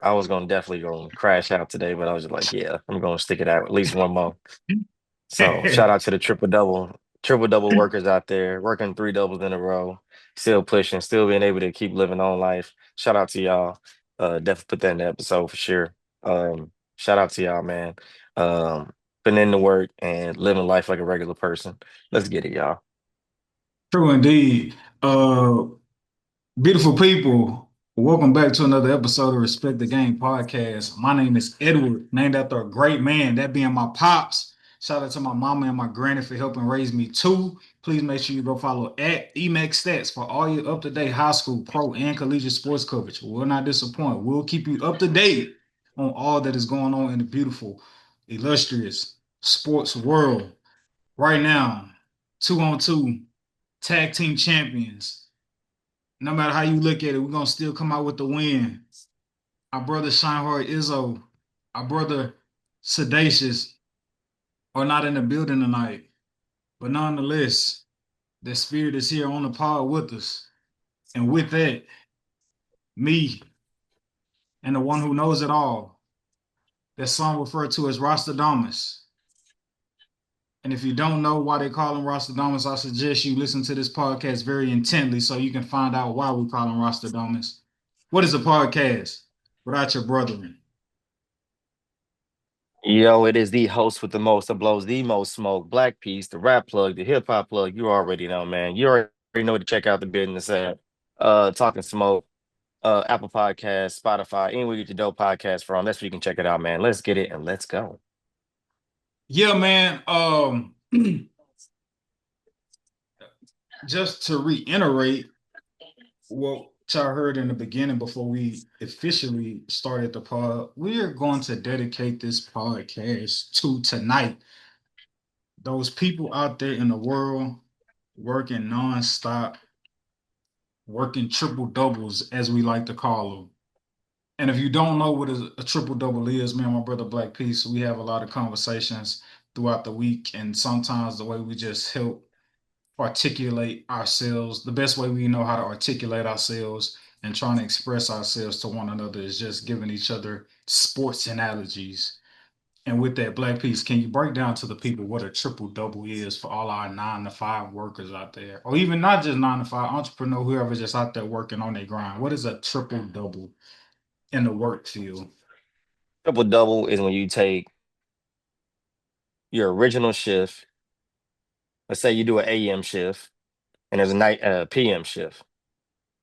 I was gonna definitely go crash out today, but I was just like, yeah, I'm gonna stick it out at least one more. So shout out to the triple double workers out there, working three doubles in a row, still pushing, still being able to keep living on life. Shout out to y'all. Definitely put that in the episode for sure. Shout out to y'all, man. Putting in the work and living life like a regular person. Let's get it, y'all. True indeed. Uh, Beautiful people, welcome back to another episode of Respect the Game podcast. My name is Edward, named after a great man, that being my pops. Shout out to my mama and my granny for helping raise me too. Please make sure you go follow at Emacs Stats for all your up-to-date high school, pro, and collegiate sports coverage. We'll not disappoint. We'll keep you up to date on all that is going on in the beautiful, illustrious sports world. Right now, 2-on-2 tag team champions. No matter how you look at it, we're gonna still come out with the win. Our brother Scheinhard Izzo, our brother Sedacious are not in the building tonight. But nonetheless, the spirit is here on the pod with us. And with that, me and the one who knows it all, that song referred to as Rostadamus. And if you don't know why they call him Rostadamus, I suggest you listen to this podcast very intently so you can find out why we call him Rostadamus. What is a podcast without your brethren? Yo, it is the host with the most that blows the most smoke. Black Piece, the rap plug, the hip hop plug. You already know, man. You already know to check out the business app. Talking Smoke, Apple Podcasts, Spotify, anywhere you get your dope podcast from. That's where you can check it out, man. Let's get it and let's go. Yeah, man. Just to reiterate what y'all heard in the beginning before we officially started the pod, we are going to dedicate this podcast to tonight. Those people out there in the world working nonstop, working triple doubles, as we like to call them. And if you don't know what a triple double is, me and my brother Black Peace, we have a lot of conversations throughout the week, and sometimes the way we just help articulate ourselves, the best way we know how to articulate ourselves and trying to express ourselves to one another is just giving each other sports analogies. And with that, Black Piece, can you break down to the people what a triple double is for all our 9 to 5 workers out there, or even not just 9 to 5 entrepreneur, whoever just out there working on their grind? What is a triple double in the work field? Triple double is when you take your original shift. Let's say you do an AM shift and there's a night PM shift.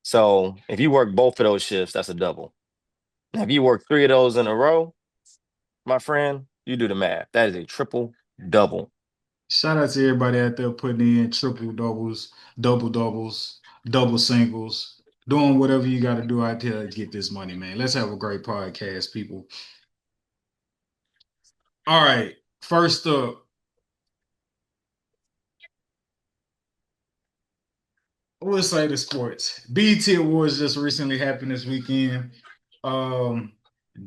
So if you work both of those shifts, that's a double. Now, if you work three of those in a row, my friend, you do the math. That is a triple double. Shout out to everybody out there putting in triple doubles, double doubles, double singles, doing whatever you got to do out there to get this money, man. Let's have a great podcast, people. All right. First up, we'll say the sports. BET Awards just recently happened this weekend. Um,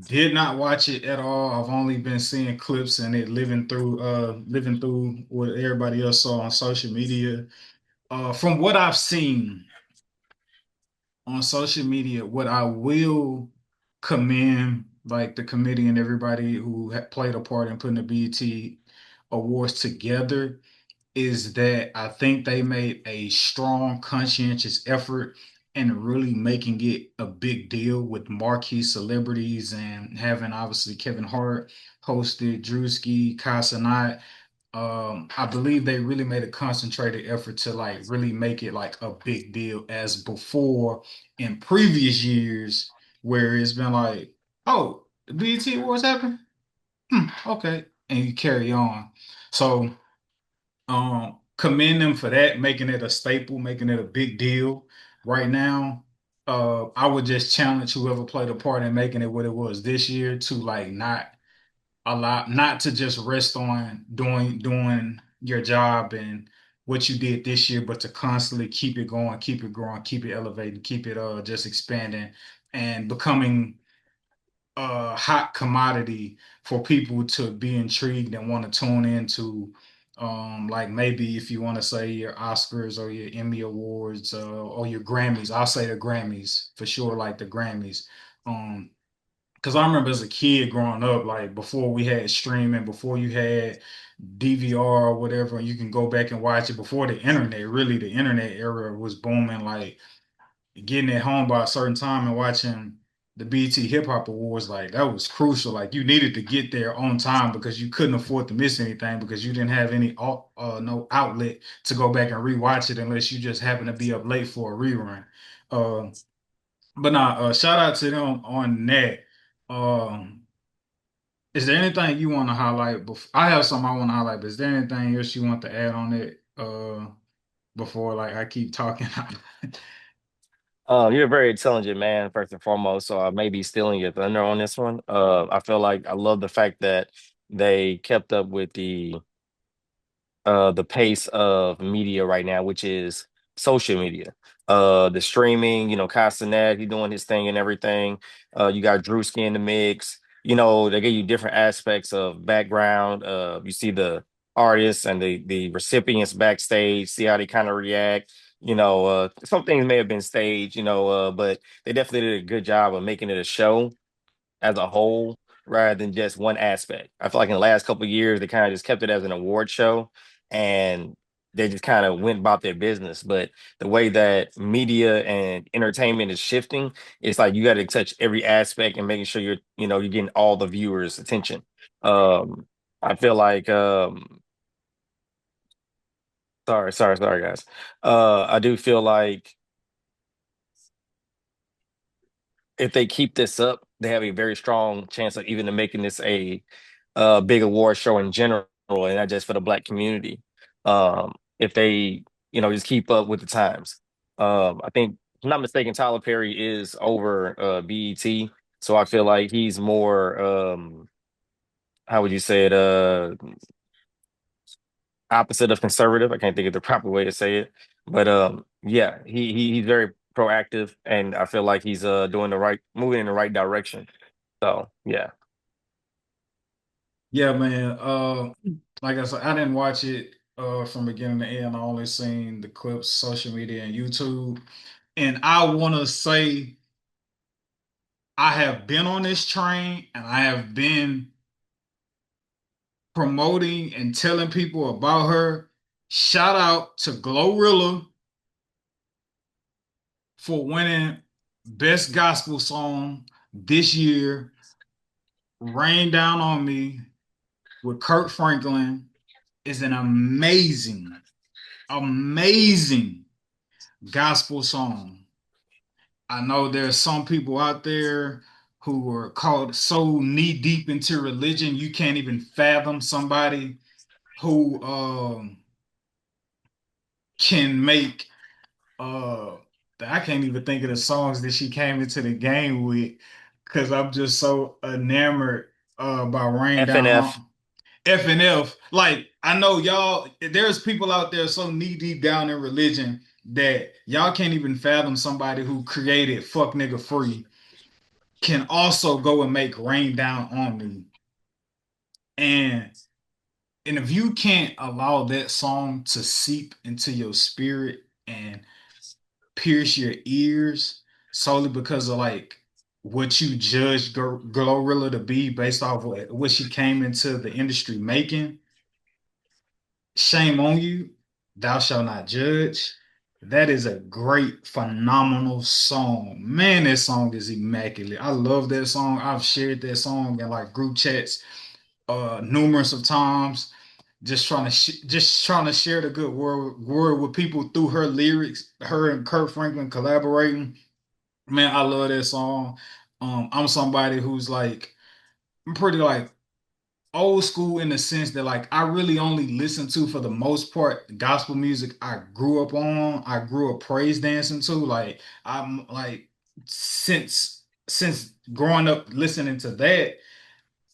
did not watch it at all. I've only been seeing clips and it living through what everybody else saw on social media. From what I've seen on social media, what I will commend like the committee and everybody who played a part in putting the BET awards together is that I think they made a strong, conscientious effort in really making it a big deal with marquee celebrities and having obviously Kevin Hart hosted, Drewski, Kai Cenat. I believe they really made a concentrated effort to like really make it like a big deal as before in previous years where it's been like, oh, the BET Awards happened? Okay. And you carry on. So commend them for that, making it a staple, making it a big deal right now. I would just challenge whoever played a part in making it what it was this year to like not to just rest on doing your job and what you did this year, but to constantly keep it going, keep it growing, keep it elevating, keep it just expanding and becoming a hot commodity for people to be intrigued and want to tune into. Like maybe if you want to say your Oscars or your Emmy Awards or your Grammys, I'll say the Grammys for sure, like the Grammys. Um, because I remember as a kid growing up, like before we had streaming, before you had DVR or whatever, and you can go back and watch it before the internet, really the internet era was booming, like getting at home by a certain time and watching the BET Hip Hop Awards, like that was crucial. Like you needed to get there on time because you couldn't afford to miss anything because you didn't have any no outlet to go back and rewatch it unless you just happened to be up late for a rerun. Uh, but nah, shout out to them on that. Um, is there anything you want to highlight? I have something I want to highlight, but is there anything else you want to add on it before like I keep talking? You're a very intelligent man, first and foremost, so I may be stealing your thunder on this one. I feel like I love the fact that they kept up with the pace of media right now, which is social media. The streaming, Castanet, he doing his thing and everything. You got Drewski in the mix. They give you different aspects of background. You see the artists and the recipients backstage, see how they kind of react. Some things may have been staged, but they definitely did a good job of making it a show as a whole rather than just one aspect. I feel like in the last couple of years they kind of just kept it as an award show and they just kind of went about their business. But the way that media and entertainment is shifting, it's like you got to touch every aspect and making sure you're getting all the viewers' attention. Um, I feel like sorry guys. I do feel like if they keep this up, they have a very strong chance of even making this a big award show in general, and not just for the Black community. If they, just keep up with the times. I think, if I'm not mistaken, Tyler Perry is over BET, so I feel like he's more, how would you say it, opposite of conservative. I can't think of the proper way to say it, but yeah, he's very proactive, and I feel like he's moving in the right direction. So yeah. Yeah, man. Like I said, I didn't watch it from beginning to end. I only seen the clips, social media, and YouTube. And I want to say I have been on this train and I have been promoting and telling people about her. Shout out to Glorilla for winning Best Gospel Song this year. Rain Down on Me with Kirk Franklin is an amazing gospel song. I know there's some people out there who are caught so knee deep into religion you can't even fathom somebody who can make uh I can't even think of the songs that she came into the game with because I'm just so enamored by Rain Down FNF. on FNF. Like I know y'all, there's people out there so knee deep down in religion that y'all can't even fathom somebody who created Fuck Nigga Free can also go and make Rain Down on Me. And if you can't allow that song to seep into your spirit and pierce your ears solely because of like what you judged Glorilla to be based off what she came into the industry making, shame on you. Thou shalt not judge. That is a great, phenomenal song. Man, that song is immaculate. I love that song. I've shared that song in like group chats numerous of times, just trying to share the good word with people through her lyrics, her and Kurt Franklin collaborating. Man, I love that song. I'm somebody who's like I'm pretty like old school in the sense that like I really only listen to for the most part gospel music I grew up on. I grew up praise dancing to. Like I'm like since growing up listening to that,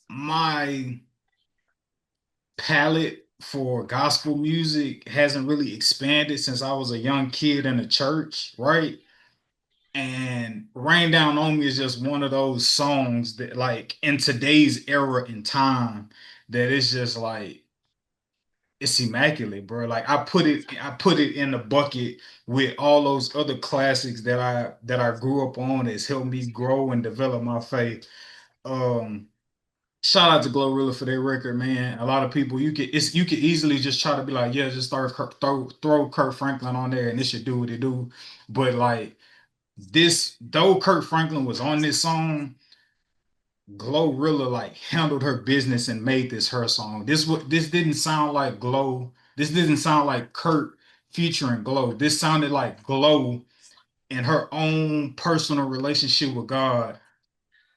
my palette for gospel music hasn't really expanded since I was a young kid in the church, right? And Rain Down on Me is just one of those songs that, like, in today's era and time, that it's just like it's immaculate, bro. Like I put it in the bucket with all those other classics that I grew up on that's helped me grow and develop my faith. Um, Shout out to Glorilla for their record, man. A lot of people you could easily just try to be like, yeah, just throw Kurt Franklin on there and this should do what it do. But like this, though Kurt Franklin was on this song, Glorilla like handled her business and made this her song. This didn't sound like Glow. This didn't sound like Kurt featuring Glow. This sounded like Glow in her own personal relationship with God,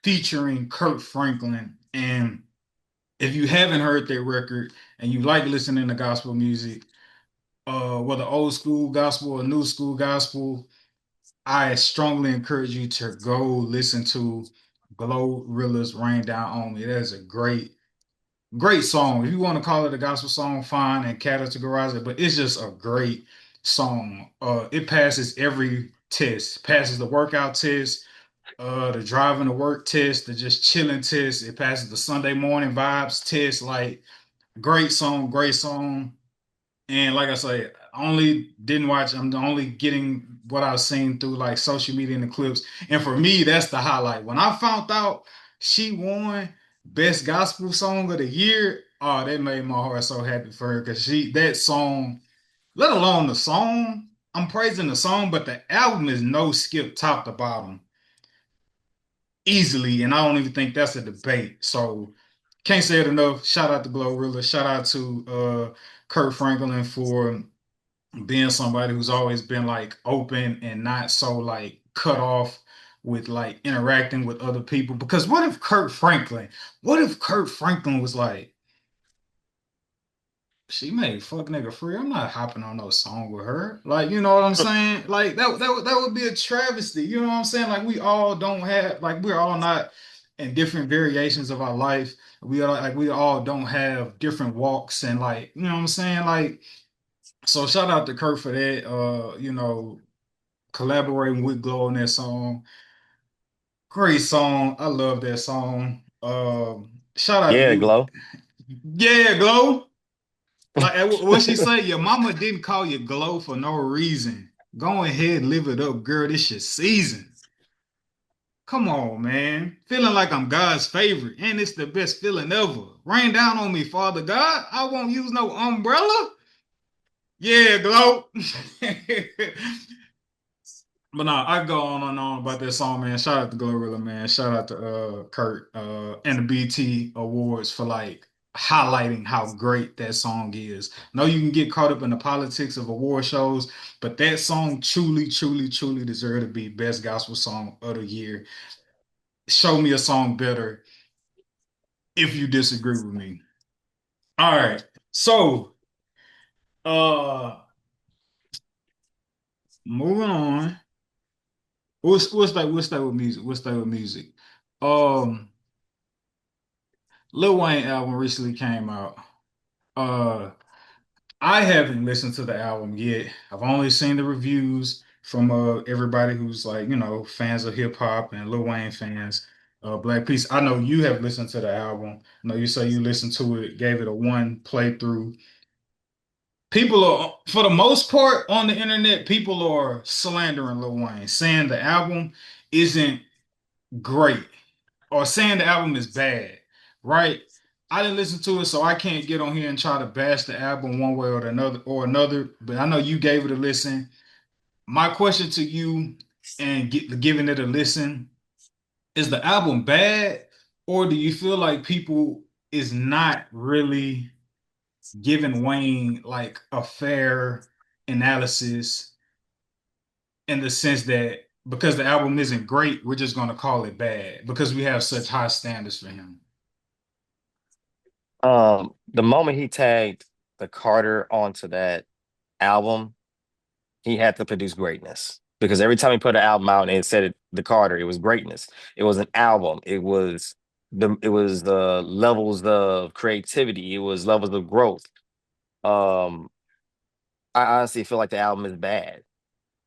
featuring Kurt Franklin. And if you haven't heard that record and you like listening to gospel music, whether old school gospel or new school gospel, I strongly encourage you to go listen to Glorilla's Rain Down on Me. That is a great song. If you want to call it a gospel song, fine, and categorize it, but it's just a great song. It passes every test, passes the workout test, the driving to work test, the just chilling test. It passes the Sunday morning vibes test. Like great song, great song. And like I say, I only didn't watch. I'm only getting what I've seen through like social media and the clips. And for me, that's the highlight. When I found out she won Best Gospel Song of the Year, oh, that made my heart so happy for her because that song, let alone the song, I'm praising the song, but the album is no skip top to bottom easily, and I don't even think that's a debate. So can't say it enough. Shout out to Glorilla. Shout out to Kurt Franklin for being somebody who's always been like open and not so like cut off with like interacting with other people. Because what if Kurt Franklin was like, she made fuck nigga free. I'm not hopping on no song with her. Like, you know what I'm saying? Like that would be a travesty. You know what I'm saying? Like we all don't have like we're all not in different variations of our life. We all don't have different walks and like, you know what I'm saying? Like so shout out to Kurt for that. Collaborating with Glow on that song. Great song. I love that song. Shout out to Yeah, you. Glow. Yeah, Glow. Like what she say, your mama didn't call you Glow for no reason. Go ahead, live it up, girl. This your season. Come on, man. Feeling like I'm God's favorite, and it's the best feeling ever. Rain down on me, Father God. I won't use no umbrella. Yeah, Glow. But no, I go on and on about that song, man. Shout out to Glorilla, man. Shout out to Kurt and the BT Awards for like highlighting how great that song is. I know you can get caught up in the politics of award shows, but that song truly, truly, truly deserved to be best gospel song of the year. Show me a song better if you disagree with me. All right. So, uh moving on. We'll stay with music. We'll stay with music. Um Lil Wayne album recently came out. Uh, I haven't listened to the album yet. I've only seen the reviews from everybody who's like, fans of hip hop and Lil Wayne fans. Black Peace. I know you have listened to the album. I know you say you listened to it, gave it a one playthrough. People are, for the most part, on the internet, people are slandering Lil Wayne, saying the album isn't great or saying the album is bad, right? I didn't listen to it, so I can't get on here and try to bash the album one way or another. But I know you gave it a listen. My question to you, and giving it a listen, is the album bad, or do you feel like people is not really giving Wayne like a fair analysis in the sense that because the album isn't great, we're just going to call it bad because we have such high standards for him. The moment he tagged the Carter onto that album, he had to produce greatness because every time he put an album out and it said the Carter, it was greatness. It was an album. It was the levels of creativity. It was levels of growth. Um, I honestly feel like the album is bad.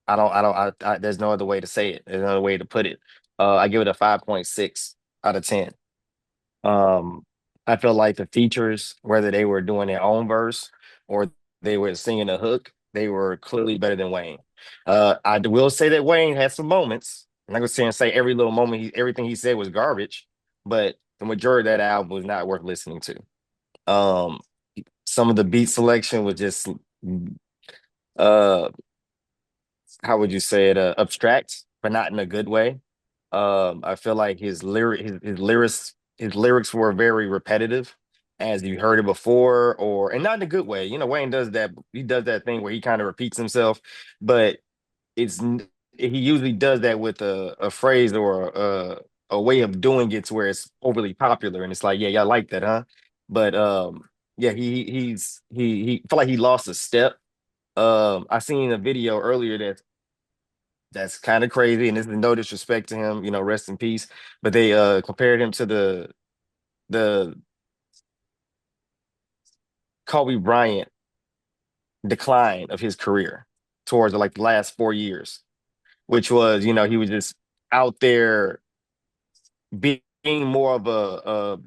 There's no other way to say it. There's no other way to put it. I give it a 5.6 out of 10. Um, I feel like the features, whether they were doing their own verse or they were singing a hook, they were clearly better than Wayne. I will say that Wayne had some moments. I'm not gonna say every little moment, everything he said was garbage. but the majority of that album was not worth listening to. Um, some of the beat selection was just uh how would you say it, abstract, but not in a good way. I feel like his lyrics were very repetitive, as you heard it before, or and not in a good way. You know, Wayne does that. He does that thing where he kind of repeats himself, but he usually does that with a phrase or a way of doing it to where it's overly popular, and it's like, yeah, y'all like that, huh? But yeah, he felt like he lost a step. I seen a video earlier that's kind of crazy, and this is no disrespect to him, you know, rest in peace. But they compared him to the Kobe Bryant decline of his career towards like the last 4 years, which was, you know, he was just out there being more of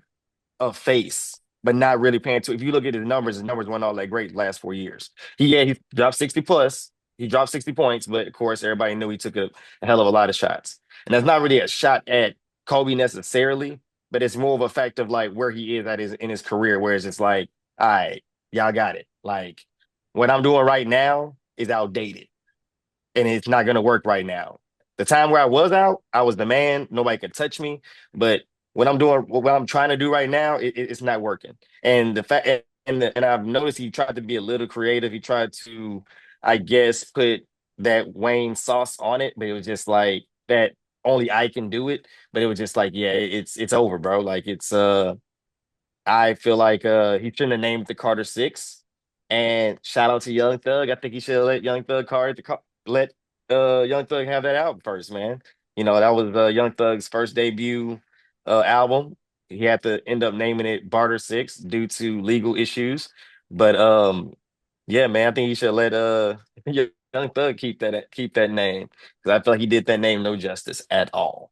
a face, but not really paying to. If you look at his numbers weren't all that great the last 4 years. He dropped 60 plus. He dropped 60 points, but of course everybody knew he took a hell of a lot of shots. And that's not really a shot at Kobe necessarily, but it's more of a fact of like where he is at his in his career, whereas it's like, all right, y'all got it. Like what I'm doing right now is outdated and it's not going to work right now. The time where I was out, I was the man. Nobody could touch me. But what I'm trying to do right now, it's not working. And the fact, and I've noticed he tried to be a little creative. He tried to, I guess, put that Wayne sauce on it, but it was just like that. Only I can do it. But it was just like, yeah, it's over, bro. Like I feel like he shouldn't have named the Carter Six. And shout out to Young Thug. I think he should have let Young Thug let Young Thug have that album first, man. You know, that was Young Thug's first debut album. He had to end up naming it Barter Six due to legal issues. But yeah, man, I think he should let Young Thug keep that name because I feel like he did that name no justice at all.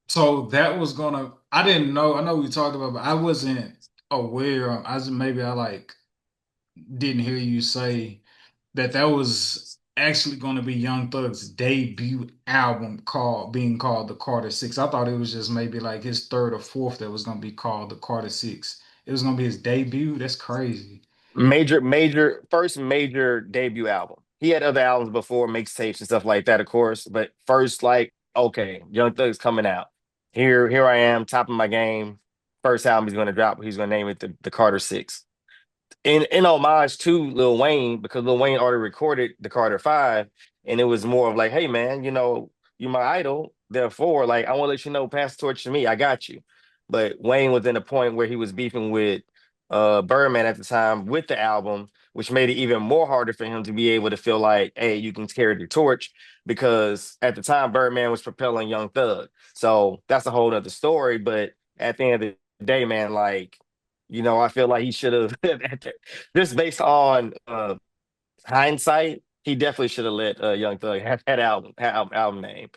So that was gonna, I didn't know, I know we talked about, but I wasn't aware. I just, maybe I like didn't hear you say that that was actually going to be Young Thug's debut album being called the Carter Six. I thought it was just maybe like his third or fourth that was going to be called the Carter Six. It was going to be his debut. That's crazy. First major debut album. He had other albums before, mixtapes and stuff like that, of course. But first, like, okay, Young Thug's coming out. Here I am, top of my game. First album he's gonna drop, he's gonna name it the Carter Six in homage to Lil Wayne because Lil Wayne already recorded the Carter Five, and it was more of like, hey man, you know, you my idol, therefore, like I want to let you know, pass the torch to me, I got you. But Wayne was in a point where he was beefing with Birdman at the time with the album, which made it even more harder for him to be able to feel like, hey, you can carry the torch because at the time Birdman was propelling Young Thug. So that's a whole other story. But at the end of the day, man, like you know, I feel like he should have just based on hindsight, he definitely should have let Young Thug have that album name.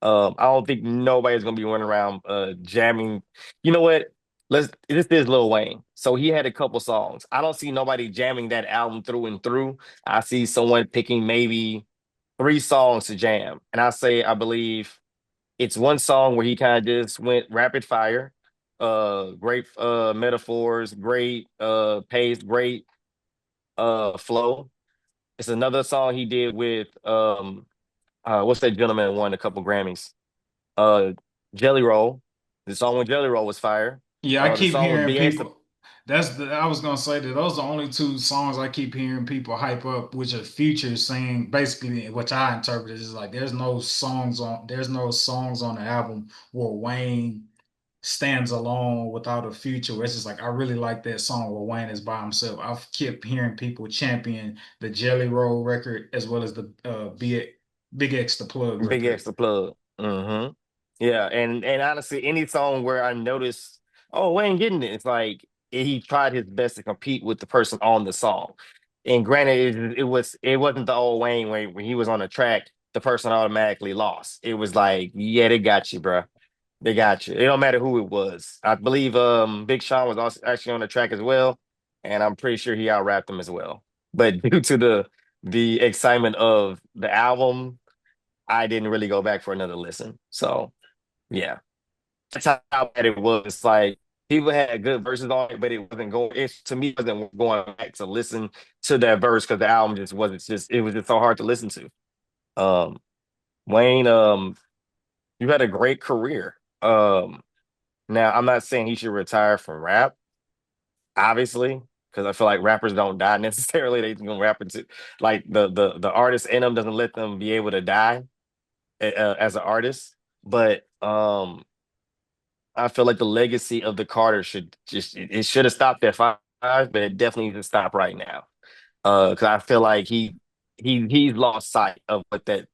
I don't think nobody's gonna be running around jamming. You know what? This is Lil Wayne. So he had a couple songs. I don't see nobody jamming that album through and through. I see someone picking maybe three songs to jam. And I believe it's one song where he kind of just went rapid fire. Great metaphors, great pace, great flow. It's another song he did with what's that gentleman who won a couple Grammys? Uh Jelly Roll. The song with Jelly Roll was fire. Yeah, I The keep song with hearing Big Gangsta. people. I was gonna say that those are the only two songs I keep hearing people hype up, which are Future saying basically, which I interpret as like there's no songs on the album where Wayne stands alone without a Future. Where it's just like I really like that song where Wayne is by himself. I've kept hearing people champion the Jelly Roll record as well as the Big X the Plug Big record. X the plug. Yeah, and honestly, any song where I notice, oh, Wayne getting it, it's like he tried his best to compete with the person on the song. And granted, it wasn't the old Wayne way when he was on the track, the person automatically lost. It was like, yeah, they got you, bro. They got you. It don't matter who it was. I believe Big Sean was also actually on the track as well, and I'm pretty sure he out rapped them as well. But due to the excitement of the album I didn't really go back for another listen. So yeah. That's how bad it was. It's like people had good verses on it, but it wasn't going. It to me wasn't going back to listen to that verse because the album just wasn't just. It was just so hard to listen to. Um, Wayne, you had a great career. Now I'm not saying he should retire from rap, obviously, because I feel like rappers don't die necessarily. They can rap into like the artist in them doesn't let them be able to die as an artist. But I feel like the legacy of the Carter should just it should have stopped at five, but it definitely needs to stop right now. Because I feel like he's lost sight of what that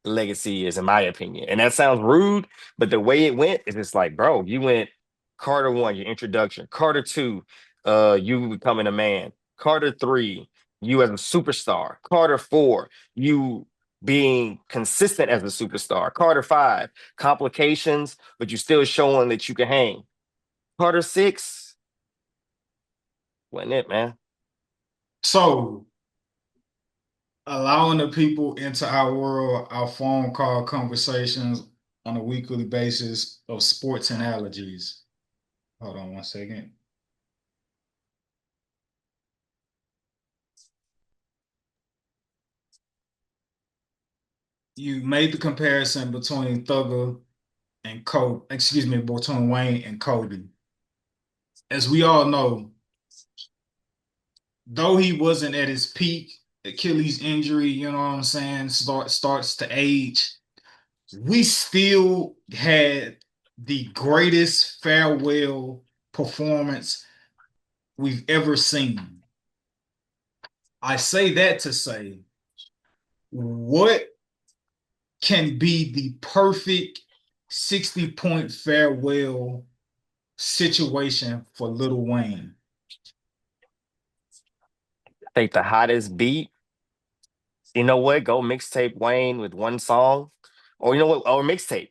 legacy is, in my opinion. And that sounds rude, but the way it went is just like, bro, you went Carter one, your introduction, Carter two, you becoming a man, Carter three, you as a superstar, Carter four, you being consistent as a superstar, Carter five, complications, but you still showing that you can hang. Carter six, wasn't it, man? So, allowing the people into our world, our phone call conversations on a weekly basis of sports analogies. Hold on 1 second. You made the comparison between Thugger and Kobe, excuse me, between Wayne and Kobe. As we all know, though he wasn't at his peak, Achilles injury, you know what I'm saying, starts to age. We still had the greatest farewell performance we've ever seen. I say that to say, what can be the perfect 60-point farewell situation for Lil Wayne? Take the hottest beat. You know what? Go mixtape Wayne with one song, or you know what? Or mixtape.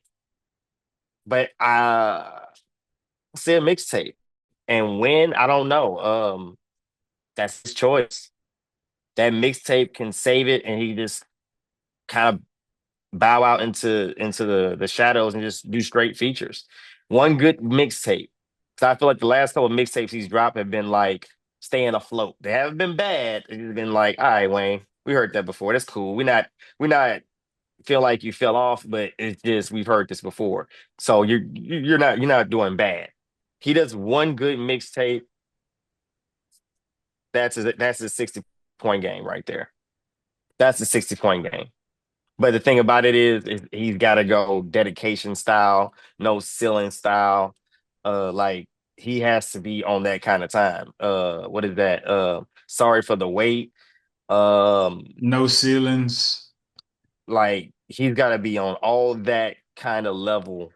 But say a mixtape. And when, I don't know. That's his choice. That mixtape can save it and he just kind of bow out into the shadows and just do straight features. One good mixtape. So I feel like the last couple of mixtapes he's dropped have been like staying afloat. They haven't been bad. It's been like, all right, Wayne, we heard that before. That's cool. We're not feel like you fell off, but it's just we've heard this before. So you're not doing bad. He does one good mixtape. That's a 60-point game right there. That's a 60-point game. But the thing about it is he's got to go dedication style, no ceiling style. Like he has to be on that kind of time. What is that? Sorry for the wait. Um, No ceilings. like he's got to be on all that kind of level.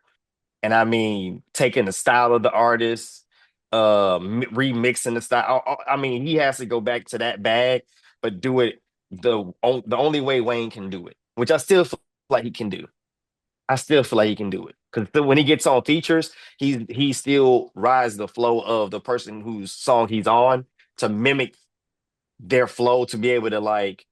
And I mean, taking the style of the artist, remixing the style. I mean, he has to go back to that bag, but do it the only way Wayne can do it, which I still feel like he can do. I still feel like he can do it because when he gets on features, he still rides the flow of the person whose song he's on to mimic their flow to be able to like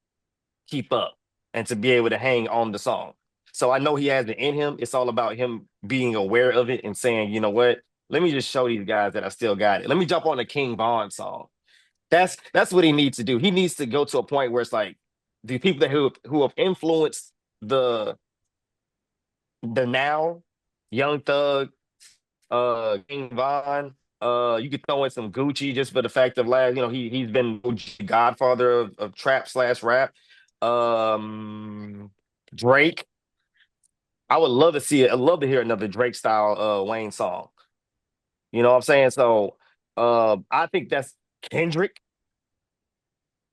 keep up and to be able to hang on the song. So I know he has it in him. It's all about him being aware of it and saying, you know what? Let me just show these guys that I still got it. Let me jump on the King Von song. That's what he needs to do. He needs to go to a point where it's like the people who have influenced the the now, Young Thug, King Von. You could throw in some Gucci just for the fact of last, he's been Godfather of trap slash rap. Um, Drake. I would love to see it. I'd love to hear another Drake style Wayne song. You know what I'm saying? So I think that's Kendrick.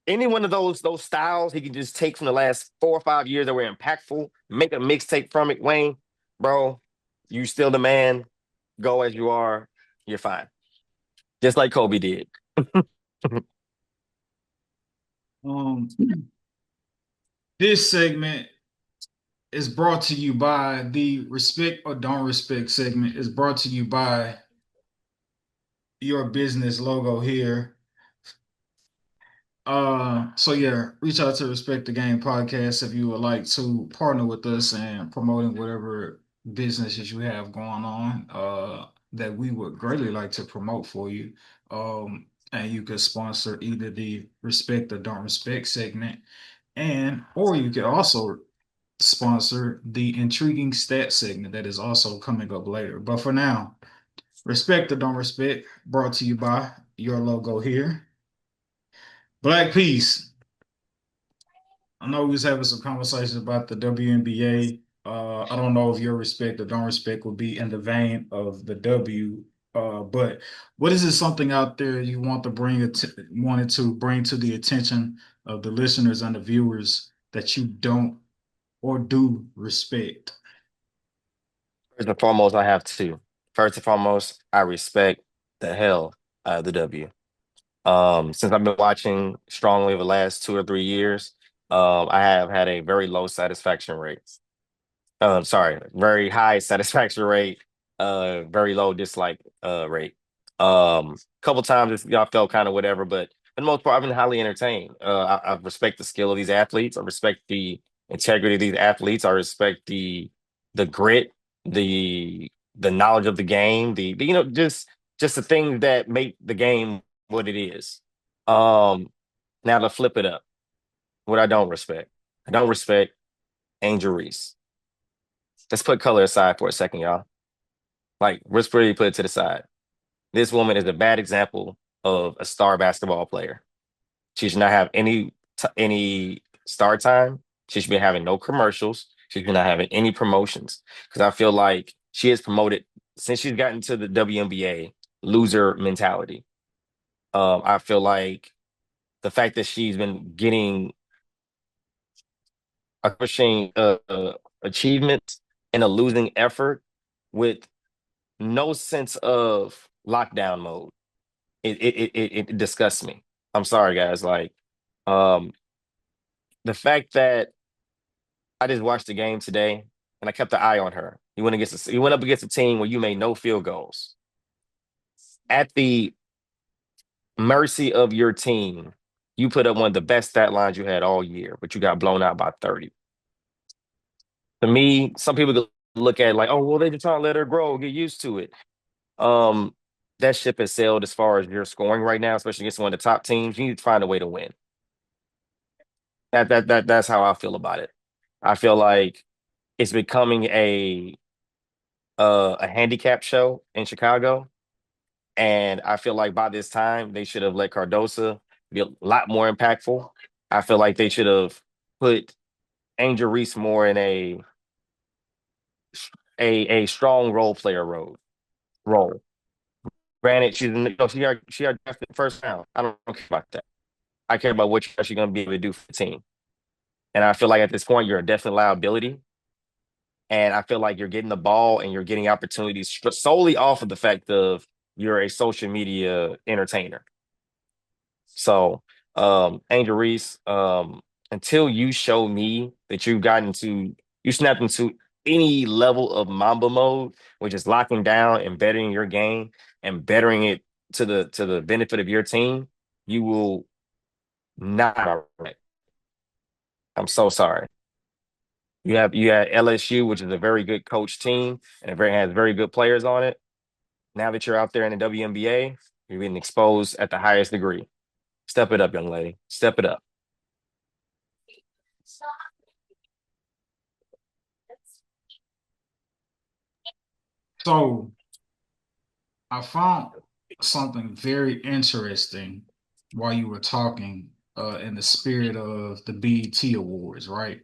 Any one of those styles he can just take from the last 4 or 5 years that were impactful, make a mixtape from it, Wayne, bro. You still the man. Go as you are. You're fine. Just like Kobe did. Um, this segment is brought to you by the Respect or Don't Respect segment is brought to you by your business logo here. So yeah, reach out to Respect the Game podcast if you would like to partner with us and promoting whatever businesses you have going on that we would greatly like to promote for you. And you could sponsor either the Respect or Don't Respect segment, and or you could also sponsor the Intriguing Stat segment that is also coming up later. But for now, Respect or Don't Respect, brought to you by your logo here. Black Peace. I know we was having some conversations about the WNBA. I don't know if your respect or don't respect would be in the vein of the W. But what is it something out there you want to wanted to bring to the attention of the listeners and the viewers that you don't or do respect? First and foremost, I have two. First and foremost, I respect the hell out of the W. Since I've been watching strongly over the last 2 or 3 years, I have had a very low satisfaction rate. Sorry, very high satisfaction rate, very low dislike rate. Couple times I felt kind of whatever, but for the most part, I've been highly entertained. I respect the skill of these athletes. I respect the integrity of these athletes. I respect the grit, the knowledge of the game, just the things that make the game what it is. Um, Now to flip it up, what I don't respect Angel Reese. Let's put color aside for a second, y'all. Like, let's really put it to the side. This woman is a bad example of a star basketball player. She should not have any star time. She should be having no commercials. She should not having any promotions. Because I feel like she has promoted since she's gotten to the WNBA loser mentality. I feel like the fact that she's been getting pushing achievements in a losing effort with no sense of lockdown mode. It disgusts me. I'm sorry, guys. Like, um, the fact that I just watched the game today and I kept an eye on her. You went up against a team where you made no field goals. At the mercy of your team, you put up one of the best stat lines you had all year, but you got blown out by 30. To me, some people could look at it like, oh, well, they just trying to let her grow, get used to it. Um, that ship has sailed as far as your scoring right now, especially against one of the top teams. You need to find a way to win. That's how I feel about it. I feel like it's becoming a handicap show in Chicago, and I feel like by this time they should have let Cardosa be a lot more impactful. I feel like they should have put Angel Reese more in a strong role player role. Granted, she got drafted first round. I don't care about that. I care about what you're actually going to be able to do for the team. And I feel like at this point you're a definite liability. And I feel like you're getting the ball and you're getting opportunities solely off of the fact of you're a social media entertainer. So, Angel Reese, until you show me that you snapped into any level of Mamba mode, which is locking down and bettering your game and bettering it to the benefit of your team, you will not. All right. I'm so sorry. You had LSU, which is a very good coach team and has very good players on it. Now that you're out there in the WNBA, you're getting exposed at the highest degree. Step it up, young lady. Step it up. So I found something very interesting while you were talking in the spirit of the BET Awards, right?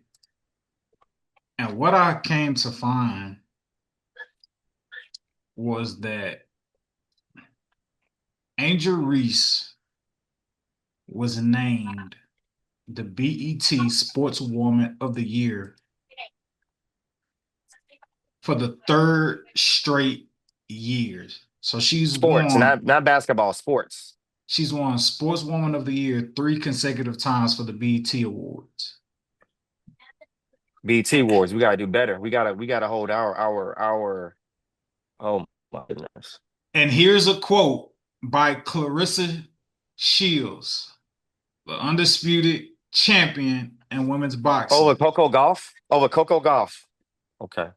And what I came to find was that Angel Reese was named the BET Sportswoman of the Year for the third straight years. So Sports, not basketball, sports. she's won Sportswoman of the Year three consecutive times for the BET Awards. BT Wars. We gotta do better. We gotta hold our oh my goodness. And here's a quote by Clarissa Shields, the undisputed champion in women's boxing. Over Coco Golf? Over Coco Golf. Okay.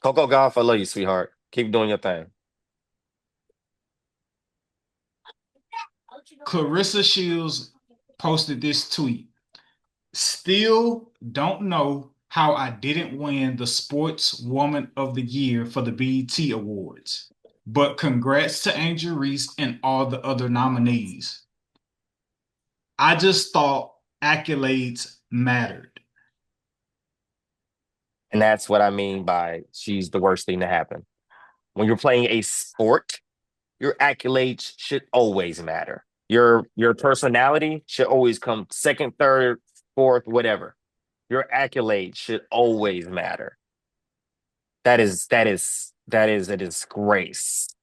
Coco Golf, I love you, sweetheart. Keep doing your thing. Clarissa Shields posted this tweet. Still don't know how I didn't win the Sportswoman of the Year for the BET Awards. But congrats to Angel Reese and all the other nominees. I just thought accolades mattered. And that's what I mean by she's the worst thing to happen. When you're playing a sport, your accolades should always matter. Your personality should always come second, third, fourth, whatever. Your accolades should always matter. That is a disgrace.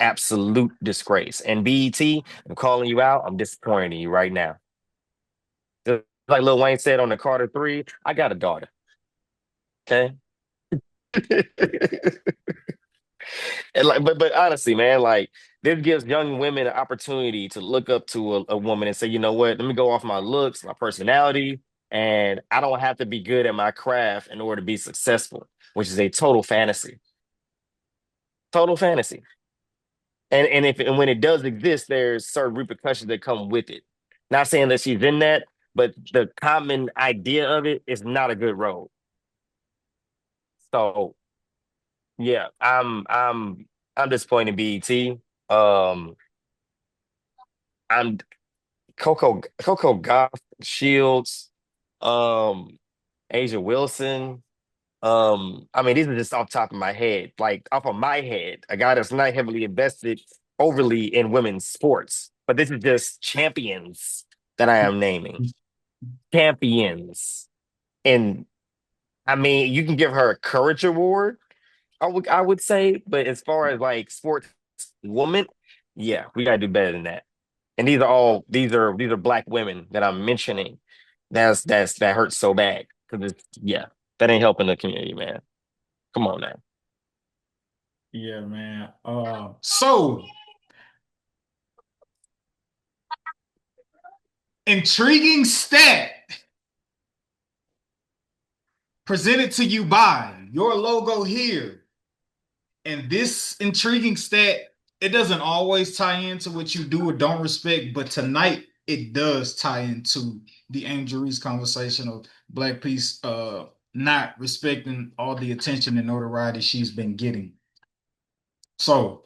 Absolute disgrace. And BET, I'm calling you out. I'm disappointed in you right now. Just like Lil Wayne said on the Carter 3, I got a daughter. Okay. And like, but honestly, man, like this gives young women an opportunity to look up to a woman and say, you know what, let me go off my looks, my personality, and I don't have to be good at my craft in order to be successful, which is a total fantasy. Total fantasy. And when it does exist, there's certain repercussions that come with it. Not saying that she's in that, but the common idea of it is not a good road. So yeah, I'm disappointed in BET. I'm Coco Goff, Shields, um, Asia Wilson. I mean, these are just off the top of my head, like off of my head, a guy that's not heavily invested overly in women's sports. But this is just champions that I am naming. Champions. And I mean, you can give her a courage award, I would say, but as far as like sports woman, yeah, we gotta do better than that. And these are black women that I'm mentioning. That hurts so bad because it's yeah, that ain't helping the community, man. Come on now. Yeah, man. So intriguing stat presented to you by your logo here. And this intriguing stat, it doesn't always tie into what you do or don't respect, but tonight it does tie into the Angel Reese conversation of Black Peace not respecting all the attention and notoriety she's been getting. So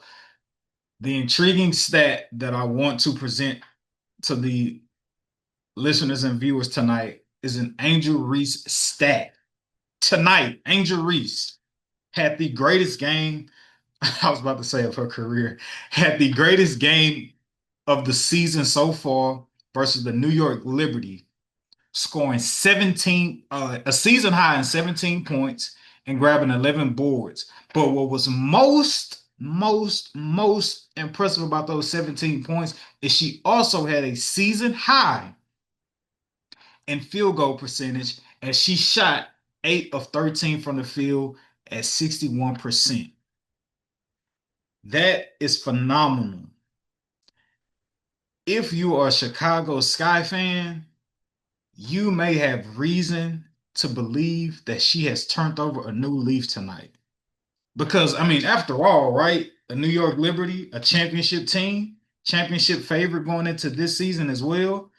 the intriguing stat that I want to present to the listeners and viewers tonight is an Angel Reese stat. Tonight, Angel Reese had the greatest game, I was about to say of her career, had the greatest game of the season so far versus the New York Liberty, scoring 17, a season high in 17 points and grabbing 11 boards. But what was most impressive about those 17 points is she also had a season high in field goal percentage as she shot 8 of 13 from the field at 61%. That is phenomenal. If you are a Chicago Sky fan, you may have reason to believe that she has turned over a new leaf tonight. Because, I mean, after all, right? The New York Liberty, a championship team, championship favorite going into this season as well.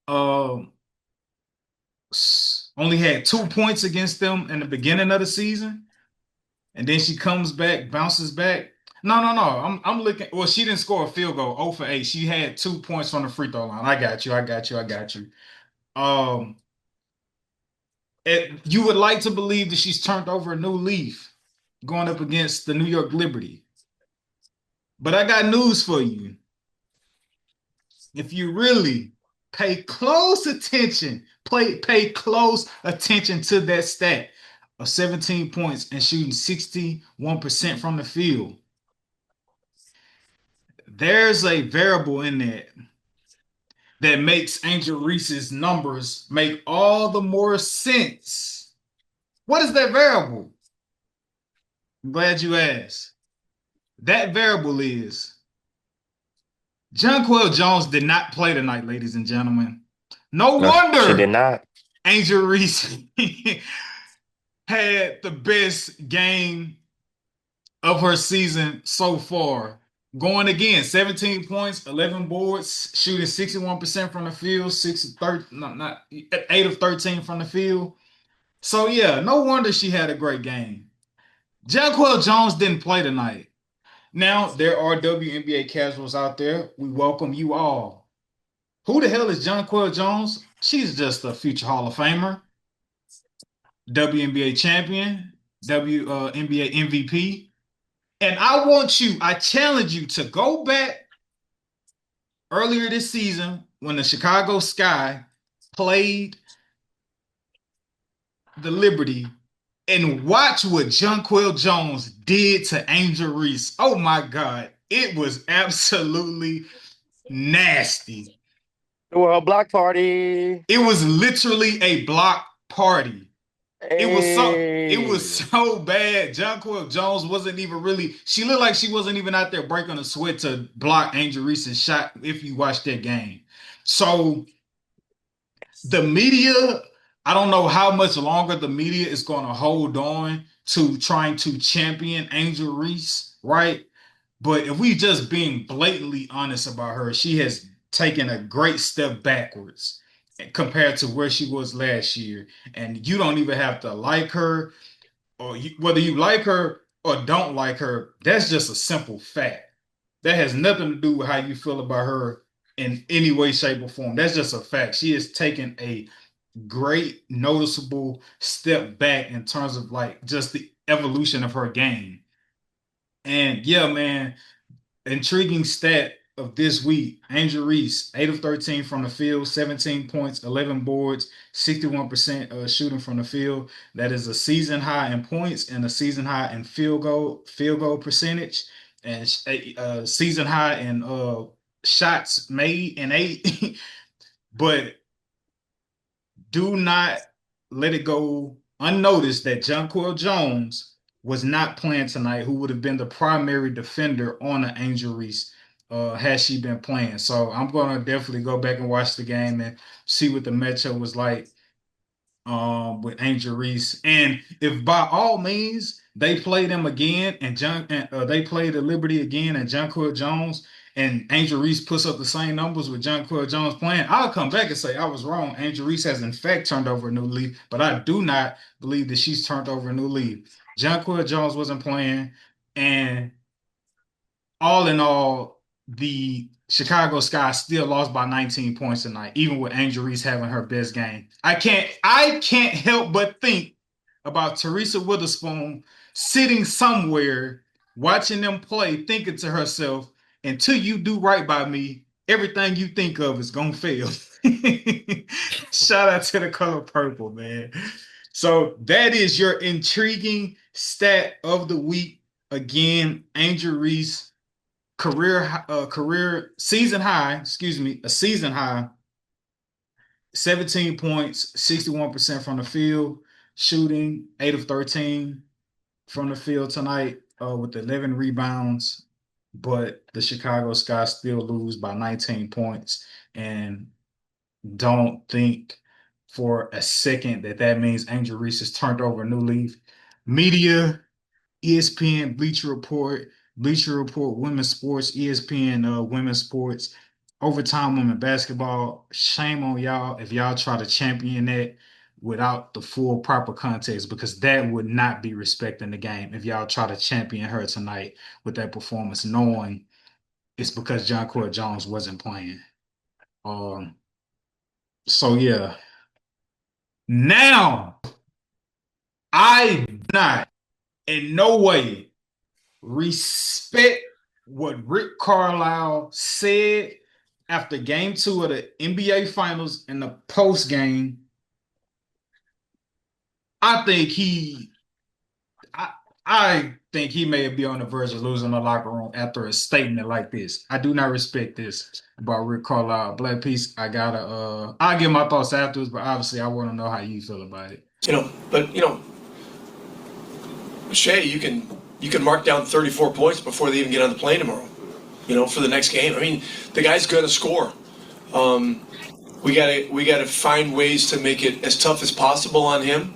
Um, only had 2 points against them in the beginning of the season, and then she comes back, bounces back. No. I'm looking. Well, she didn't score a field goal. 0 for 8. She had 2 points from the free throw line. I got you. Um, you would like to believe that she's turned over a new leaf going up against the New York Liberty. But I got news for you. If you really pay close attention, pay close attention to that stat of 17 points and shooting 61% from the field. There's a variable in that makes Angel Reese's numbers make all the more sense. What is that variable? I'm glad you asked. That variable is Jonquel Jones did not play tonight, ladies and gentlemen. No No, she did wonder not. Angel Reese had the best game of her season so far. Going again, 17 points, 11 boards, shooting 61% from the field, 8 of 13 from the field. So yeah, no wonder she had a great game. Jonquel Jones didn't play tonight. Now there are WNBA casuals out there. We welcome you all. Who the hell is Jonquel Jones? She's just a future Hall of Famer, WNBA champion, WNBA MVP. And I challenge you to go back earlier this season when the Chicago Sky played the Liberty and watch what Jonquel Jones did to Angel Reese. Oh my God. It was absolutely nasty. The World Block Party. It was literally a block party. It was Hey. so bad. Jonquel Jones wasn't even really, she looked like she wasn't even out there breaking a sweat to block Angel Reese's shot if you watched that game. So the media, I don't know how much longer the media is going to hold on to trying to champion Angel Reese, right? But if we just being blatantly honest about her, she has taken a great step backwards compared to where she was last year. And you don't even have to like her, or whether you like her or don't like her, that's just a simple fact. That has nothing to do with how you feel about her in any way, shape, or form. That's just a fact. She has taken a great, noticeable step back in terms of like just the evolution of her game. And yeah, man, intriguing stat of this week, Angel Reese, 8 of 13 from the field, 17 points, 11 boards, 61% shooting from the field. That is a season high in points and a season high in field goal percentage, and a season high in shots made in eight. But do not let it go unnoticed that Jonquel Jones was not playing tonight, who would have been the primary defender on the Angel Reese had she been playing. So I'm going to definitely go back and watch the game and see what the matchup was like with Angel Reese. And if by all means they play them again they play the Liberty again and Jonquel Jones and Angel Reese puts up the same numbers with Jonquel Jones playing, I'll come back and say I was wrong. Angel Reese has in fact turned over a new leaf, but I do not believe that she's turned over a new leaf. Jonquel Jones wasn't playing, and all in all, the Chicago Sky still lost by 19 points tonight, even with Angel Reese having her best game. I can't help but think about Teresa Witherspoon sitting somewhere watching them play, thinking to herself, until you do right by me, everything you think of is gonna fail. Shout out to the color purple, man. So that is your intriguing stat of the week. Again, Angel Reese career season high, excuse me, a season high, 17 points, 61% from the field, shooting 8 of 13 from the field tonight with 11 rebounds. But the Chicago Sky still lose by 19 points. And don't think for a second that that means Angel Reese has turned over a new leaf. Media, ESPN, Bleacher Report, Women's Sports, ESPN, Women's Sports, Overtime Women Basketball. Shame on y'all if y'all try to champion that without the full proper context, because that would not be respecting the game if y'all try to champion her tonight with that performance, knowing it's because Jonquel Jones wasn't playing. Um, so yeah. Now I do not in no way respect what Rick Carlisle said after game two of the NBA Finals in the post game. I think I, I think he may be on the verge of losing the locker room after a statement like this. I do not respect this about Rick Carlisle. Black Peace, I'll give my thoughts afterwards, but obviously I want to know how you feel about it. But Shea, you can mark down 34 points before they even get on the plane tomorrow. For the next game. I mean, the guy's going to score. We gotta find ways to make it as tough as possible on him.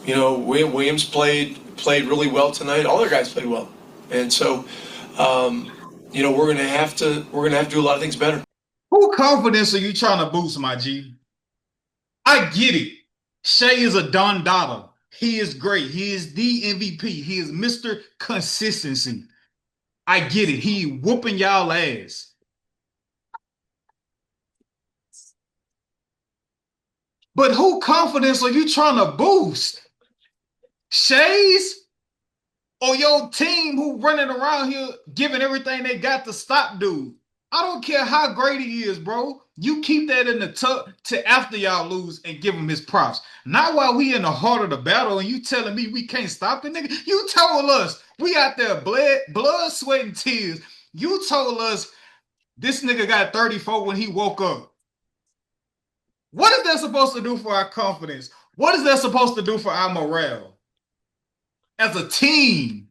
You know, Williams played really well tonight. All their guys played well, and so you know we're gonna have to do a lot of things better. Who confidence are you trying to boost, my G? I get it. Shai is a Don Dada. He is great. He is the MVP. He is Mr. Consistency. I get it. He whooping y'all ass. But who confidence are you trying to boost? Shai's or your team who running around here giving everything they got to stop dude? I don't care how great he is, bro. You keep that in the tuck to after y'all lose and give him his props. Not while we in the heart of the battle and you telling me we can't stop the nigga. You told us we out there blood, sweat, and tears. You told us this nigga got 34 when he woke up. What is that supposed to do for our confidence? What is that supposed to do for our morale? As a team,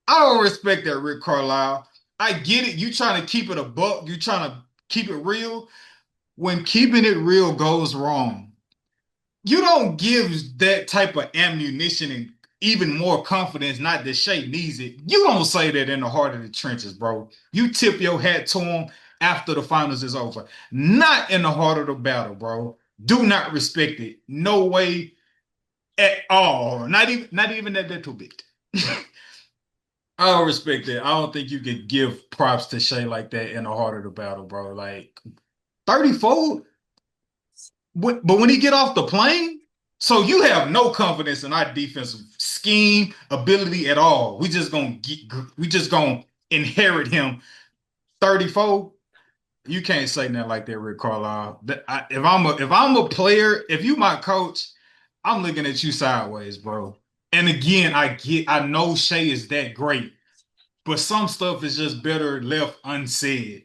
I don't respect that, Rick Carlisle. I get it. You trying to keep it a buck. You trying to keep it real. When keeping it real goes wrong, you don't give that type of ammunition and even more confidence, not that Shai needs it. You don't say that in the heart of the trenches, bro. You tip your hat to him after the finals is over. Not in the heart of the battle, bro. Do not respect it. No way at all. Not even that little bit. I don't respect that. I don't think you can give props to Shai like that in the heart of the battle, bro. Like 34, but when he get off the plane, so you have no confidence in our defensive scheme, ability at all. We just gonna inherit him 34. You can't say nothing like that, Rick Carlisle. If I'm a player, if you my coach, I'm looking at you sideways, bro. And again, I know Shai is that great, but some stuff is just better left unsaid.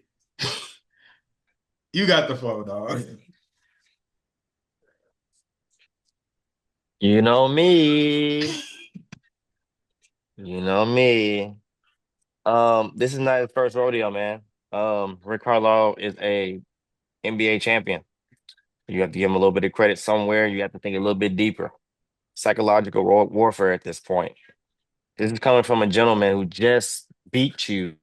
You got the flow, dog. You know me. You know me. This is not his first rodeo, man. Rick Carlisle is a NBA champion. You have to give him a little bit of credit somewhere. You have to think a little bit deeper. Psychological warfare at this point. This is coming from a gentleman who just beat you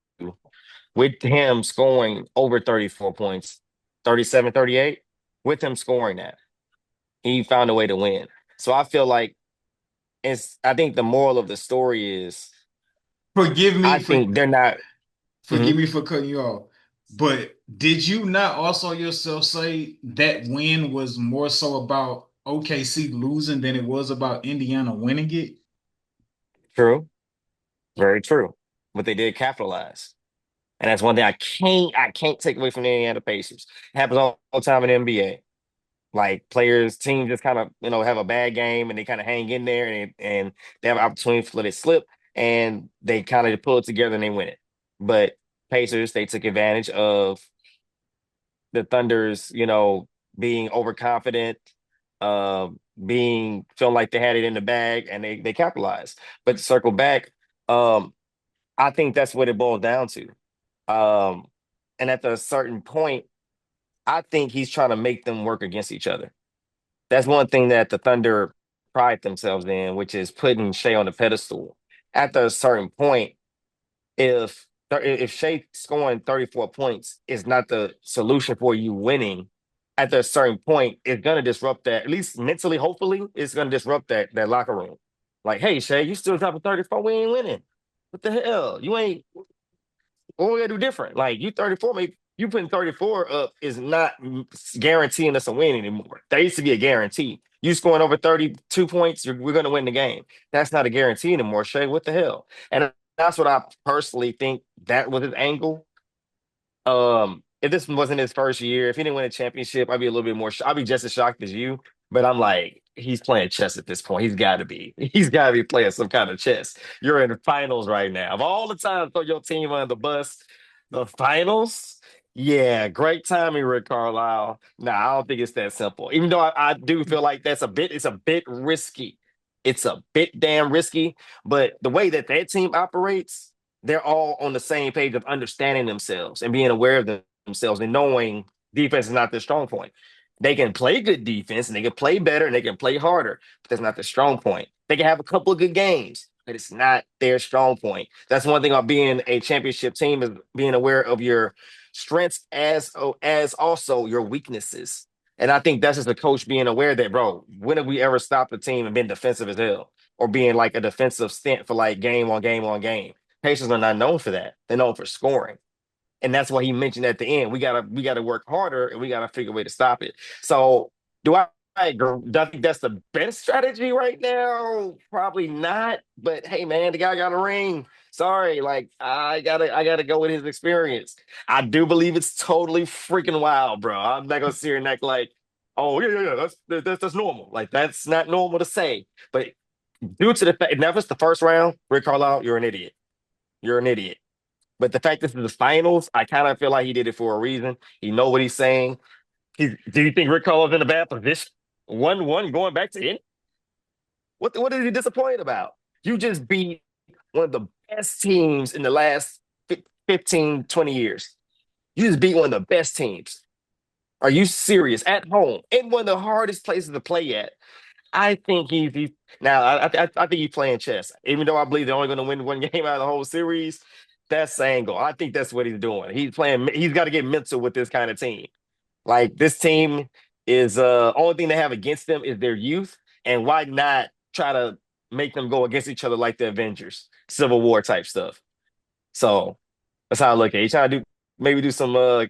with him scoring over 34 points, 37, 38, with him scoring that. He found a way to win. So I feel like I think the moral of the story is Forgive me I for think they're not. forgive me for cutting you off. But did you not also yourself say that win was more so about OKC losing than it was about Indiana winning it? True, very true. But they did capitalize. And that's one thing I can't take away from the Indiana Pacers. It happens all the time in the NBA. Like players, teams just kind of, have a bad game and they kind of hang in there and they have an opportunity to let it slip and they kind of pull it together and they win it. But Pacers, they took advantage of the Thunder's, being overconfident, uh, being feeling like they had it in the bag and they capitalized. But to circle back, um, I think that's what it boils down to. Um, and at a certain point, I think he's trying to make them work against each other. That's one thing that the Thunder pride themselves in, which is putting Shea on the pedestal. After a certain point, if Shea scoring 34 points is not the solution for you winning, at a certain point, it's gonna disrupt that, at least mentally, hopefully, it's gonna disrupt that locker room. Like, hey, Shea, you still dropping 34, we ain't winning. What the hell? You ain't what we gotta do different? Like you 34, maybe you putting 34 up is not guaranteeing us a win anymore. That used to be a guarantee. You scoring over 32 points, we're gonna win the game. That's not a guarantee anymore, Shay. What the hell? And that's what I personally think that was his angle. If this wasn't his first year, if he didn't win a championship, I'd be a little bit more. I'd be just as shocked as you. But I'm like, he's playing chess at this point. He's got to be. He's got to be playing some kind of chess. You're in the finals right now. Of all the time, throw your team on the bus. The finals. Yeah, great timing, Rick Carlisle. Nah, I don't think it's that simple. Even though I do feel like it's a bit risky. It's a bit damn risky. But the way that team operates, they're all on the same page of understanding themselves and being aware of themselves and knowing defense is not their strong point. They can play good defense and they can play better and they can play harder, but that's not their strong point. They can have a couple of good games, but it's not their strong point. That's one thing about being a championship team is being aware of your strengths as also your weaknesses. And I think that's just the coach being aware that, bro, when have we ever stopped a team and been defensive as hell or being like a defensive stint for like game on game on game? Pacers are not known for that. They're known for scoring. And that's why he mentioned at the end, we gotta work harder and we gotta figure a way to stop it. So do I agree? Do I think that's the best strategy right now? Probably not. But hey man, the guy got a ring. Sorry, like I gotta go with his experience. I do believe it's totally freaking wild, bro. I'm not gonna sit here and act like, oh yeah, that's normal. Like that's not normal to say. But due to the fact, now if it's the first round, Rick Carlisle, you're an idiot. You're an idiot. But the fact this is the finals, I kind of feel like he did it for a reason. He know what he's saying. Do you think Rick Carlisle's in a bad position? 1-1 going back to it? What is he disappointed about? You just beat one of the best teams in the last 15, 20 years. You just beat one of the best teams. Are you serious? At home, in one of the hardest places to play at. I think he's now. I think he's playing chess. Even though I believe they're only going to win one game out of the whole series, that's the angle. I think that's what he's doing. He's playing. He's got to get mental with this kind of team. Like this team is only thing they have against them is their youth, and why not try to make them go against each other like the Avengers, Civil War type stuff. So that's how I look at it. He's trying to do some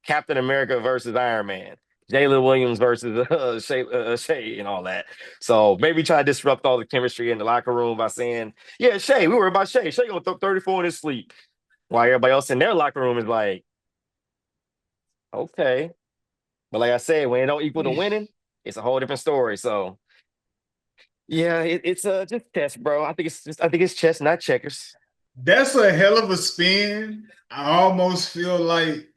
Captain America versus Iron Man. Jalen Williams versus Shea and all that. So maybe try to disrupt all the chemistry in the locker room by saying, yeah, Shea, we were about Shea. Shea gonna throw 34 in his sleep. While everybody else in their locker room is like, okay. But like I said, when it don't equal to winning, it's a whole different story. So yeah, it's just chess, bro. I think it's chess, not checkers. That's a hell of a spin. I almost feel like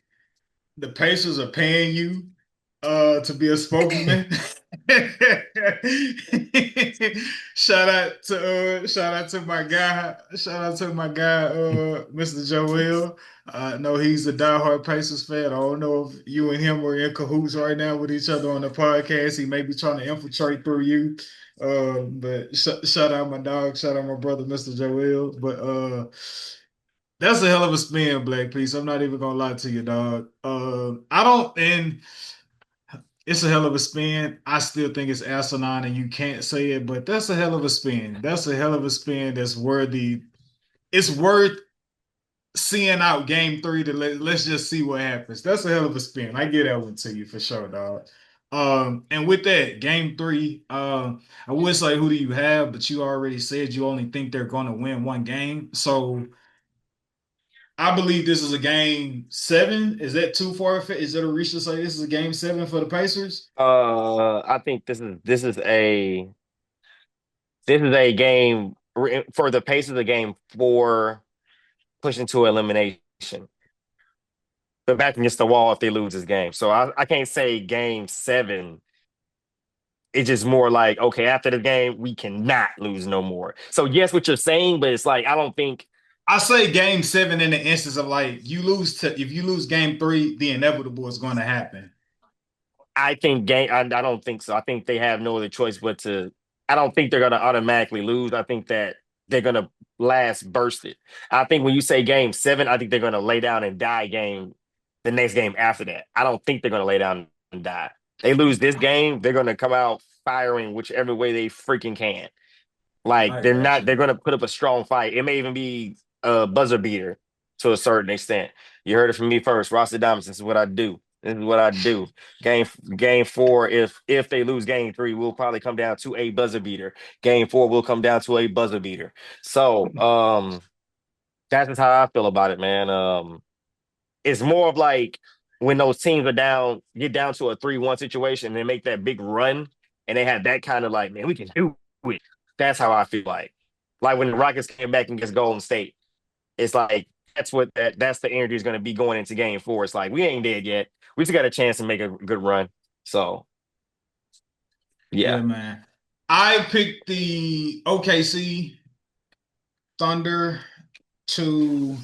the Pacers are paying you to be a spokesman. Shout out to my guy, Mr. Joel. I know he's a diehard Pacers fan. I don't know if you and him are in cahoots right now with each other on the podcast. He may be trying to infiltrate through you. But shout out my dog, shout out my brother, Mr. Joel. But that's a hell of a spin, Black Piece. I'm not even gonna lie to you, dog. I don't, and it's a hell of a spin. I still think it's asinine, and you can't say it, but that's a hell of a spin. That's a hell of a spin. That's worthy. It's worth seeing out Game 3 to let's just see what happens. That's a hell of a spin. I get that one to you for sure, dog. And with that, Game 3, I would say who do you have, but you already said you only think they're going to win one game. So I believe this is a Game 7. Is that too far? Is it a reach to say this is a Game 7 for the Pacers? I think this is a game for the pace of the game for pushing to elimination. But back against the wall if they lose this game. So I can't say Game 7. It's just more like, okay, after the game, we cannot lose no more. So yes, what you're saying, but it's like I don't think I say Game 7 in the instance of like if you lose Game 3, the inevitable is going to happen. I think game. I don't think so. I think they have no other choice but to. I don't think they're going to automatically lose. I think that they're going to last burst it. I think when you say Game 7, I think they're going to lay down and die the next game after that. I don't think they're going to lay down and die. They lose this game, they're going to come out firing whichever way they freaking can. Like I they're got not. you. They're going to put up a strong fight. It may even be a buzzer beater to a certain extent. You heard it from me first. Rossi Diamonds. This is what I do. This is what I do. Game 4. If they lose Game 3, we'll probably come down to a buzzer beater. Game 4 will come down to a buzzer beater. So that's just how I feel about it, man. It's more of like when those teams are down, get down to a 3-1 situation, and they make that big run, and they have that kind of like, man, we can do it. That's how I feel like. Like when the Rockets came back against Golden State, it's like that's the energy is going to be going into Game 4. It's like we ain't dead yet. We just got a chance to make a good run. So Yeah, yeah, man. I picked the OKC Thunder to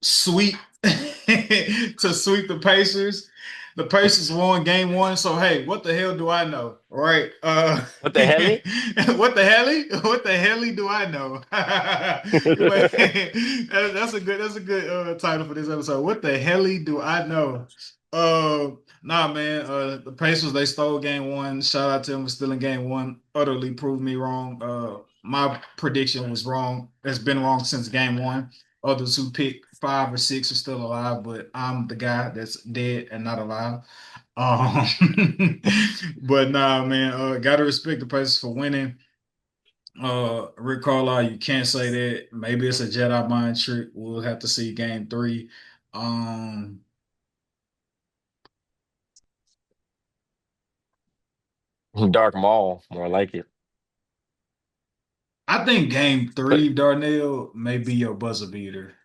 sweep to sweep the Pacers. The Pacers won game one, so hey, what the hell do I know? Right? What the hell? What the hell? What the hell do I know? But that's a good title for this episode. What the hell do I know? Uh nah man, the Pacers they stole game one. Shout out to them for stealing game one. Utterly proved me wrong. My prediction was wrong. It's been wrong since game one. Others who pick five or six are still alive, but I'm the guy that's dead and not alive. Um, but nah, man, gotta respect the Pacers for winning. Rick Carlisle, you can't say that. Maybe it's a Jedi mind trick. We'll have to see game three. Um, Dark Maul, more like it. I think game But three, Darnell, may be your buzzer beater.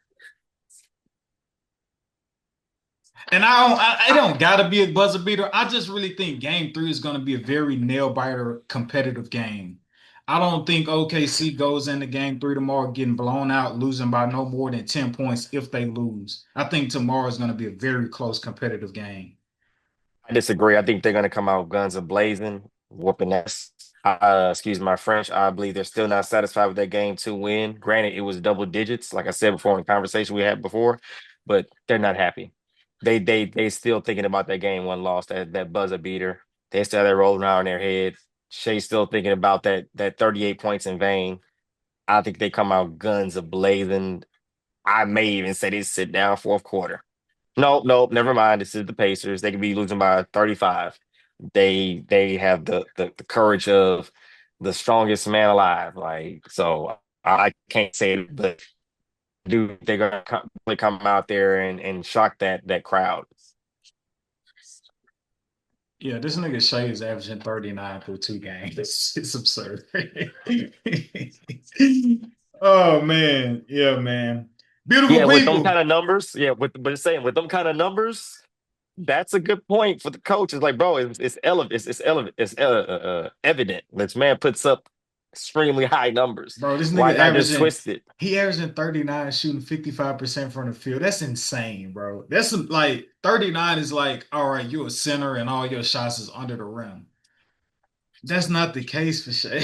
And I don't gotta be a buzzer beater. I just really think game three is gonna be a very nail biter competitive game. I don't think OKC goes into game three tomorrow getting blown out, losing by no more than 10 points if they lose. I think tomorrow is gonna be a very close competitive game. I disagree. I think they're going to come out guns a blazing, whooping ass. Excuse my French. I believe they're still not satisfied with that game two win. Granted, it was double digits, like I said before in the conversation we had before, but they're not happy. They still thinking about that game one loss, that buzzer beater. They still have that rolling around in their head. Shay's still thinking about that 38 points in vain. I think they come out guns a blazing. I may even say they sit down fourth quarter. Nope, nope, never mind. This is the Pacers. They could be losing by 35. They have the courage of the strongest man alive. Like, so I can't say it, but do they're gonna come out there and shock that crowd. Yeah, this nigga Shea is averaging 39 through two games. It's absurd. Oh man. Yeah, man. Beautiful Yeah, with them kind people. of numbers, yeah, but saying with them kind of numbers, that's a good point for the coach. It's like, bro, it's evident this man puts up extremely high numbers. Bro, this Why nigga not just averaging twist it? he averaging 39, shooting 55% from the field. That's insane, bro. That's like 39 is like, all right, you're a center and all your shots is under the rim. That's not the case for Shea.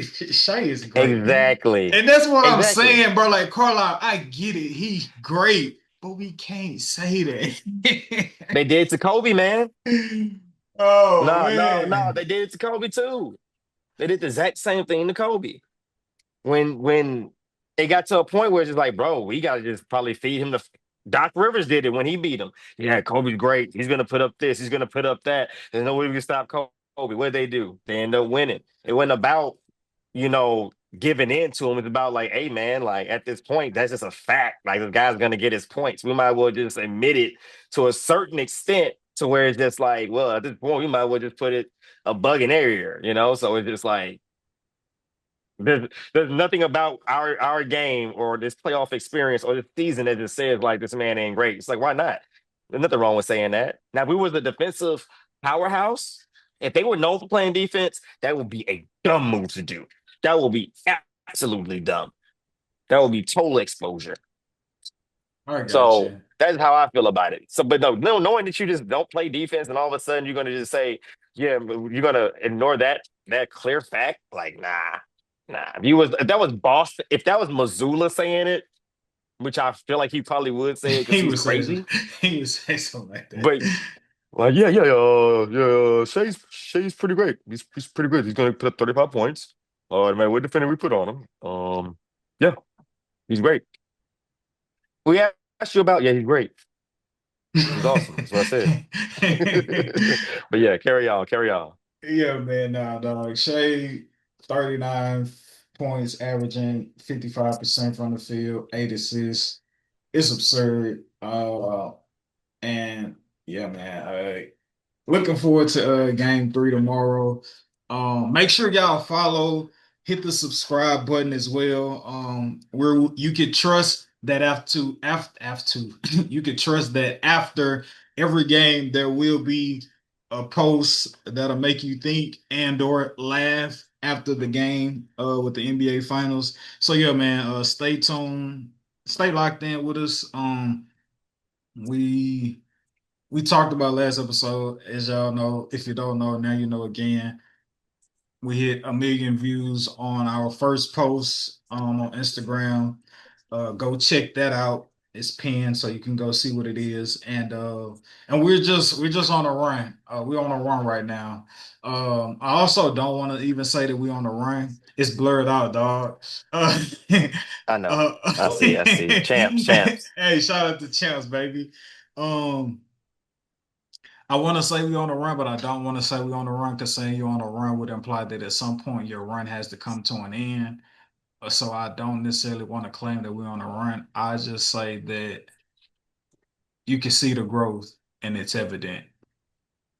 Shea is great. Exactly. And that's what I'm Exactly. saying, bro. Like Carlisle, I get it. He's great, but we can't say that. They did to Kobe, man. Oh No, no, no. man. They did it to Kobe too. They did the exact same thing to Kobe. When it got to a point where it's just like, bro, we gotta just probably feed him the. Doc Rivers did it when he beat him. Yeah, Kobe's great. He's gonna put up this. He's gonna put up that. There's no way we can stop Kobe. What did they do? They end up winning. It wasn't about giving in to him. It's about like, hey man, like at this point, that's just a fact. Like this guy's gonna get his points. We might as well just admit it to a certain extent to where it's just like, well, at this point, we might as well just put it a bug in area. So it's just like there's nothing about our game or this playoff experience or this season that just says like this man ain't great. It's like, why not? There's nothing wrong with saying that. Now, if we was a defensive powerhouse, if they were known for playing defense, that would be a dumb move to do. That would be absolutely dumb. That would be total exposure. I got So you. that's how I feel about it. So, but no, knowing that you just don't play defense and all of a sudden you're gonna just say, yeah, you're gonna ignore that clear fact. Like, nah. If that was Boston, if that was Missoula saying it, which I feel like he probably would say it because He he's would say crazy. he would say something like that. But like, yeah, Shay's pretty great. He's pretty good. He's gonna put up 35 points. No matter what defender we put on him. Yeah, he's great. We asked you about, yeah, he's great. He's awesome. That's what I said. But yeah, carry on, carry on. Yeah, man, nah, dog. Shea, 39 points, averaging 55% from the field, 8 assists. It's absurd. And yeah, man, looking forward to game three tomorrow. Make sure y'all follow, hit the subscribe button as well. Where you could trust that after you could trust that after every game there will be a post that'll make you think and or laugh after the game with the NBA finals. So yeah, man, stay tuned, stay locked in with us. We we talked about last episode, as y'all know. If you don't know, now you know again. We hit 1 million views on our first post on Instagram. Go check that out. It's pinned so you can go see what it is. And we're just on a run. We're on a run right now. I also don't want to even say that we're on a run. It's blurred out, dog. Uh, I know. uh, I see. I see. Champs, champs. hey, shout out to Champs, baby. Um, I want to say we're on a run, but I don't want to say we're on a run because saying you're on a run would imply that at some point your run has to come to an end. So I don't necessarily want to claim that we're on a run. I just say that you can see the growth and it's evident.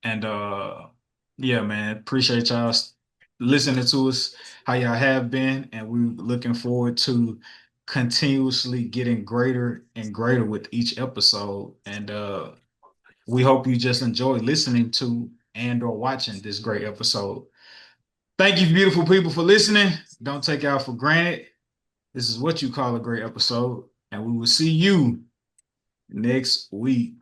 And yeah, man, appreciate y'all listening to us, how y'all have been, and we're looking forward to continuously getting greater and greater with each episode. And we hope you just enjoy listening to and or watching this great episode. Thank you, beautiful people, for listening. Don't take out for granted. This is what you call a great episode, and we will see you next week.